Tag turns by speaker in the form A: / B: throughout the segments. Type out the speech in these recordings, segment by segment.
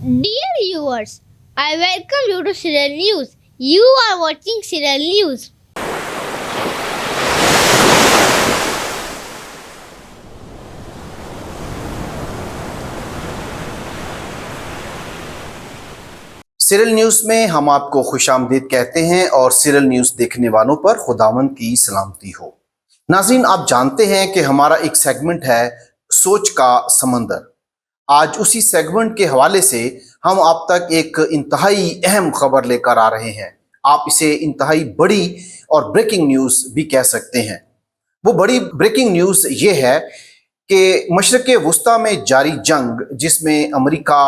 A: Dear viewers, I welcome you to Serial News. You are watching Serial News.
B: Serial news में हम आपको खुशामदीद कहते हैं और सीरियल न्यूज़ देखने वालों पर खुदावंद की सलामती हो। नाज़रीन, आप जानते हैं कि हमारा एक सेगमेंट है सोच का समंदर। आज उसी सेगमेंट के हवाले से हम आप तक एक इंतहाई अहम खबर लेकर आ रहे हैं। आप इसे इंतहाई बड़ी और ब्रेकिंग न्यूज़ भी कह सकते हैं। वो बड़ी ब्रेकिंग न्यूज़ ये है कि मशरक़ वुस्ता में जारी जंग, जिसमें अमेरिका,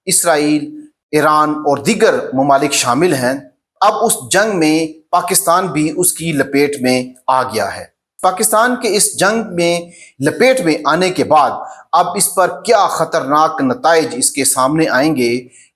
B: इसराइल, ईरान और दीगर ममालिक शामिल हैं, अब उस जंग में पाकिस्तान भी उसकी लपेट में आ गया है। पाकिस्तान के इस जंग में लपेट में आने के बाद अब इस पर क्या खतरनाक नताइज इसके सामने आएंगे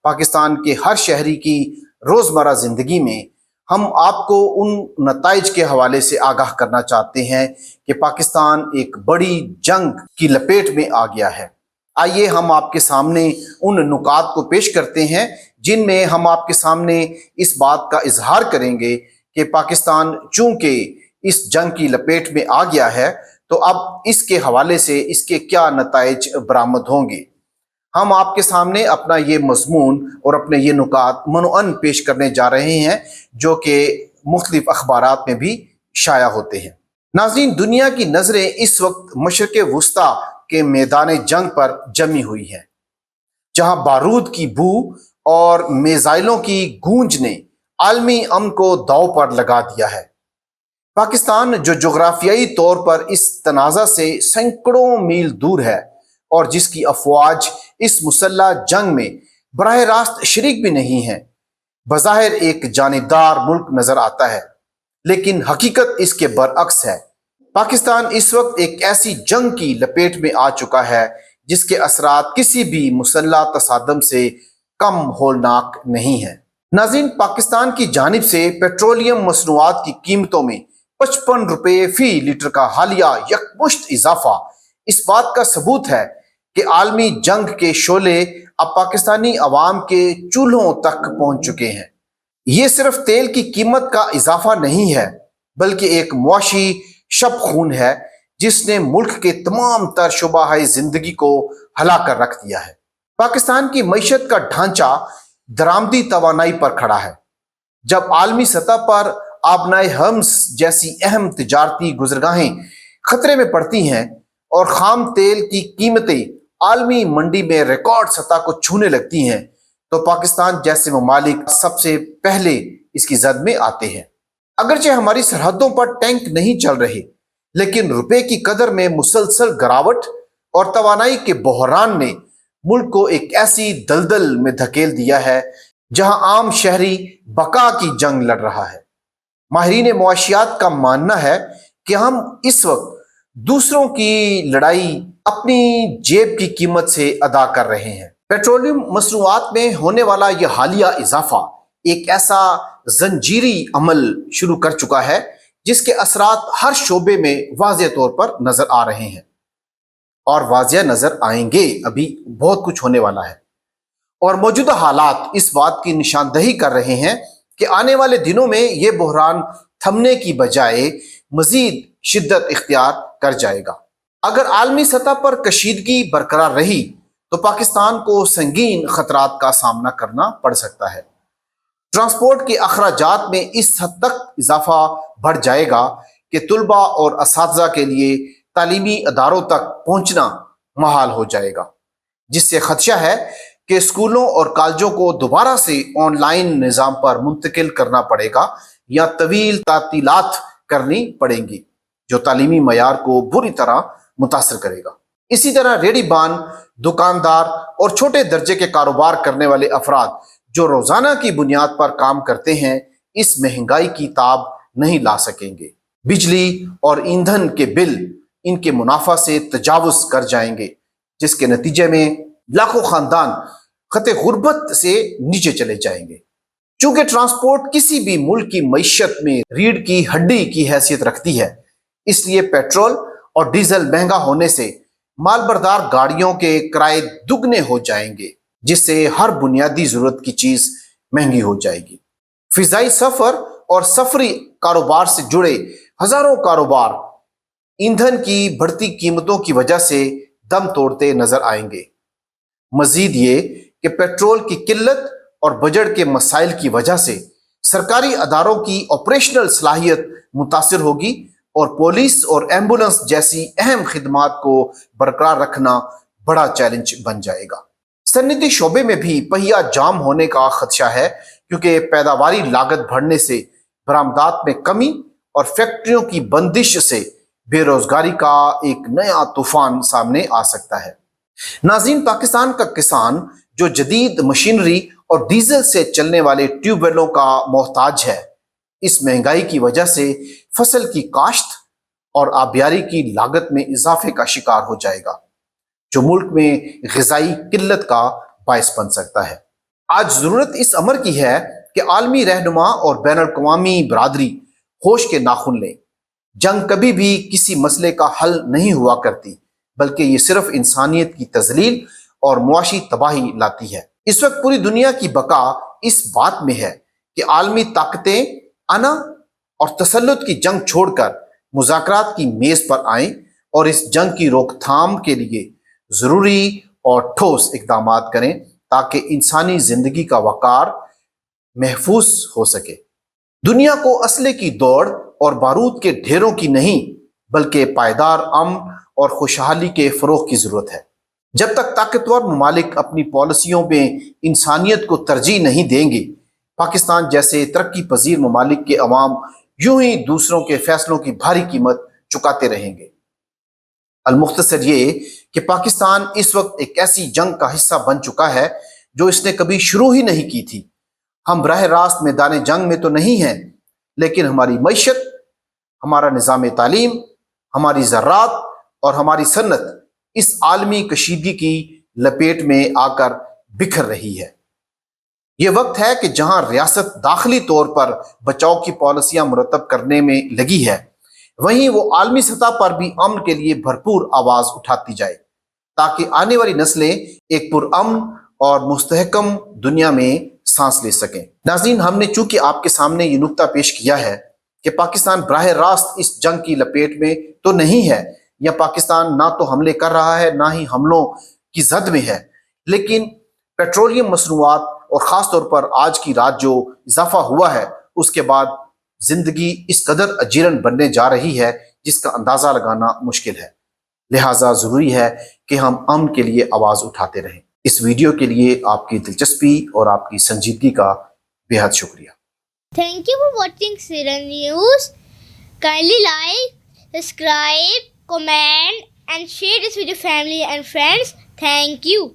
B: पाकिस्तान के हर शहरी की रोज़मर्रा ज़िंदगी में, हम आपको उन नताइज के हवाले से आगाह करना चाहते हैं कि पाकिस्तान एक बड़ी जंग की लपेट में आ गया है। आइए हम आपके सामने उन नुकात को पेश करते हैं जिनमें हम आपके सामने इस बात का इजहार करेंगे कि पाकिस्तान चूंकि इस जंग की लपेट में आ गया है तो अब इसके हवाले से इसके क्या नताइज बरामद होंगे। हम आपके सामने अपना ये मजमून और अपने ये नुकात मनोअन पेश करने जा रहे हैं जो कि मुख्तलिफ अखबारात में भी शाया होते हैं। नाज़रीन, दुनिया की नज़रें इस वक्त मशरक़ वुस्ता के मैदान जंग पर जमी हुई हैं, जहां बारूद की बू और मिसाइलों की गूंज ने आलमी अमन को दांव पर लगा दिया है। पाकिस्तान जो जोग्राफियाई तौर पर इस तनाज़ा से सैकड़ों मील दूर है और जिसकी अफवाज इस मुसल्लह जंग में बराह रास्त शरीक भी नहीं है, बज़ाहिर एक जानिबदार मुल्क नजर आता है, लेकिन हकीकत इसके बरअक्स है। पाकिस्तान इस वक्त एक ऐसी जंग की लपेट में आ चुका है जिसके असरात किसी भी मुसल्लह तसादम से कम होलनाक नहीं है। नाज़रीन, पाकिस्तान की जानिब से पेट्रोलियम मसनूआत की कीमतों में 55 रुपये फी लीटर का हालिया यकमुश्त इजाफा इस बात का सबूत है कि आलमी जंग के शोले अब पाकिस्तानी अवाम के चूल्हों तक पहुंच चुके हैं। ये सिर्फ तेल की कीमत का इजाफा नहीं है, बल्कि एक मुआशी शब खून है जिसने मुल्क के तमाम तर शुबाहाए जिंदगी को हला कर रख दिया है। पाकिस्तान की मईशत का ढांचा दरामदी तवानाई पर खड़ा है। जब आलमी सतह पर आबनाए हम्स जैसी अहम तिजारती गुजरगाहें खतरे में पड़ती हैं और खाम तेल की कीमतें आलमी मंडी में रिकॉर्ड सतह को छूने लगती हैं, तो पाकिस्तान जैसे ममालिक सबसे पहले इसकी जद में आते हैं। अगरचे हमारी सरहदों पर टैंक नहीं चल रहे, लेकिन रुपए की कदर में मुसलसल गिरावट और तवानाई के बहरान ने मुल्क को एक ऐसी दलदल में धकेल दिया है जहां आम शहरी बका की जंग लड़ रहा है। माहिरीन मुआशियात का मानना है कि हम इस वक्त दूसरों की लड़ाई अपनी जेब की कीमत से अदा कर रहे हैं। पेट्रोलियम मसनूआत में होने वाला यह हालिया इजाफा एक ऐसा जंजीरी अमल शुरू कर चुका है जिसके असरात हर शोबे में वाज़ेह तौर पर नजर आ रहे हैं और वाज़ेह नजर आएंगे। अभी बहुत कुछ होने वाला है और मौजूदा हालात इस बात की निशानदही कर रहे हैं कि आने वाले दिनों में यह बहरान थमने की बजाय मजीद शिद्दत इख्तियार कर जाएगा। अगर आलमी सतह पर कशीदगी बरकरार रही तो पाकिस्तान को संगीन खतरात का सामना करना पड़ सकता है। ट्रांसपोर्ट के अखराजात में इस हद तक इजाफा बढ़ जाएगा कि तुलबा और असातिज़ा के लिए तालीमी अदारों तक पहुंचना महाल हो जाएगा, जिससे खदशा है कि स्कूलों और कॉलेजों को दोबारा से ऑनलाइन निज़ाम पर मुंतकिल करना पड़ेगा या तवील तातीलात करनी पड़ेंगी जो तालीमी मयार को बुरी तरह मुतासर करेगा। इसी तरह रेहड़ीबान, दुकानदार और छोटे दर्जे के कारोबार करने वाले अफराद जो रोजाना की बुनियाद पर काम करते हैं इस महंगाई की ताब नहीं ला सकेंगे। बिजली और ईंधन के बिल इनके मुनाफा से तजावुज कर जाएंगे, जिसके नतीजे में लाखों खानदान खते गुर्बत से नीचे चले जाएंगे। चूंकि ट्रांसपोर्ट किसी भी मुल्क की मईशत में रीढ़ की हड्डी की हैसियत रखती है, इसलिए पेट्रोल और डीजल महंगा होने से मालबरदार गाड़ियों के किराए दुगने हो जाएंगे, जिससे हर बुनियादी जरूरत की चीज महंगी हो जाएगी। फिजाई सफर और सफरी कारोबार से जुड़े हजारों कारोबार ईंधन की बढ़ती कीमतों की वजह से दम तोड़ते नजर आएंगे। मजीद ये कि पेट्रोल की किल्लत और बजट के मसाइल की वजह से सरकारी अदारों की ऑपरेशनल सलाहियत मुतासिर होगी और पुलिस और एम्बुलेंस जैसी अहम खिदमात को बरकरार रखना बड़ा चैलेंज बन जाएगा। सन्निधि शोबे में भी पहिया जाम होने का खदशा है, क्योंकि पैदावारी लागत बढ़ने से बरामदात में कमी और फैक्ट्रियों की बंदिश से बेरोजगारी का एक नया तूफान सामने आ सकता है। नाज़रीन, पाकिस्तान का किसान जो जदीद मशीनरी और डीजल से चलने वाले ट्यूबवेलों का मोहताज है, इस महंगाई की वजह से फसल की काश्त और आबियारी की लागत में इजाफे का शिकार हो जाएगा, जो मुल्क में ग़िज़ाई किल्लत का बायस बन सकता है। आज जरूरत इस अमर की है कि आलमी रहनुमा और बैन अल-अक़वामी बरादरी होश के नाखुन लें। जंग कभी भी किसी मसले का हल नहीं हुआ करती, बल्कि ये सिर्फ इंसानियत की तजलील और मुआशी तबाही लाती है। इस वक्त पूरी दुनिया की बका इस बात में है कि आलमी ताकतें अना और तसल्लुत की जंग छोड़कर मुज़ाकरात की मेज पर आएं और इस जंग की रोकथाम के लिए जरूरी और ठोस इक़दामात करें, ताकि इंसानी जिंदगी का वकार महफूज हो सके। दुनिया को असले की दौड़ और बारूद के ढेरों की नहीं, बल्कि पायदार अमन और खुशहाली के फरोग की जरूरत है। जब तक ताकतवर ममालिक अपनी पॉलिसियों में इंसानियत को तरजीह नहीं देंगे, पाकिस्तान जैसे तरक्की पजीर ममालिक के अवाम यूं ही दूसरों के फैसलों की भारी कीमत चुकाते रहेंगे। अलमुख्तसर ये कि पाकिस्तान इस वक्त एक ऐसी जंग का हिस्सा बन चुका है जो इसने कभी शुरू ही नहीं की थी। हम बराह रास्त मैदान जंग में तो नहीं हैं, लेकिन हमारी मईशत, हमारा निज़ाम तालीम, हमारी ज़रात और हमारी सन्नत इस आलमी कशीदगी की लपेट में आकर बिखर रही है। ये वक्त है कि जहां रियासत दाखिली तौर पर बचाव की पॉलिसियां मुरतब करने में लगी है, वहीं वो आलमी सतह पर भी अमन के लिए भरपूर आवाज उठाती जाए, ताकि आने वाली नस्लें एक पुरअमन और मुस्तहकम दुनिया में सांस ले सकें। नाज़रीन, हमने चूंकि आपके सामने ये नुक्ता पेश किया है कि पाकिस्तान बराह रास्त इस जंग की लपेट में तो नहीं है, या पाकिस्तान ना तो हमले कर रहा है ना ही हमलों की जद में है, लेकिन पेट्रोलियम मसनूआत और ख़ास तौर पर आज की रात जो इजाफा हुआ है, उसके बाद जिंदगी इस कदर अजीरन बनने जा रही है जिसका अंदाज़ा लगाना मुश्किल है। लिहाजा ज़रूरी है कि हम अमन के लिए आवाज़ उठाते रहें। इस वीडियो के लिए आपकी दिलचस्पी और आपकी संजीदगी का बेहद शुक्रिया।
A: Thank you for watching Serial News. Kindly like, subscribe, comment and share this with your family and friends. Thank you.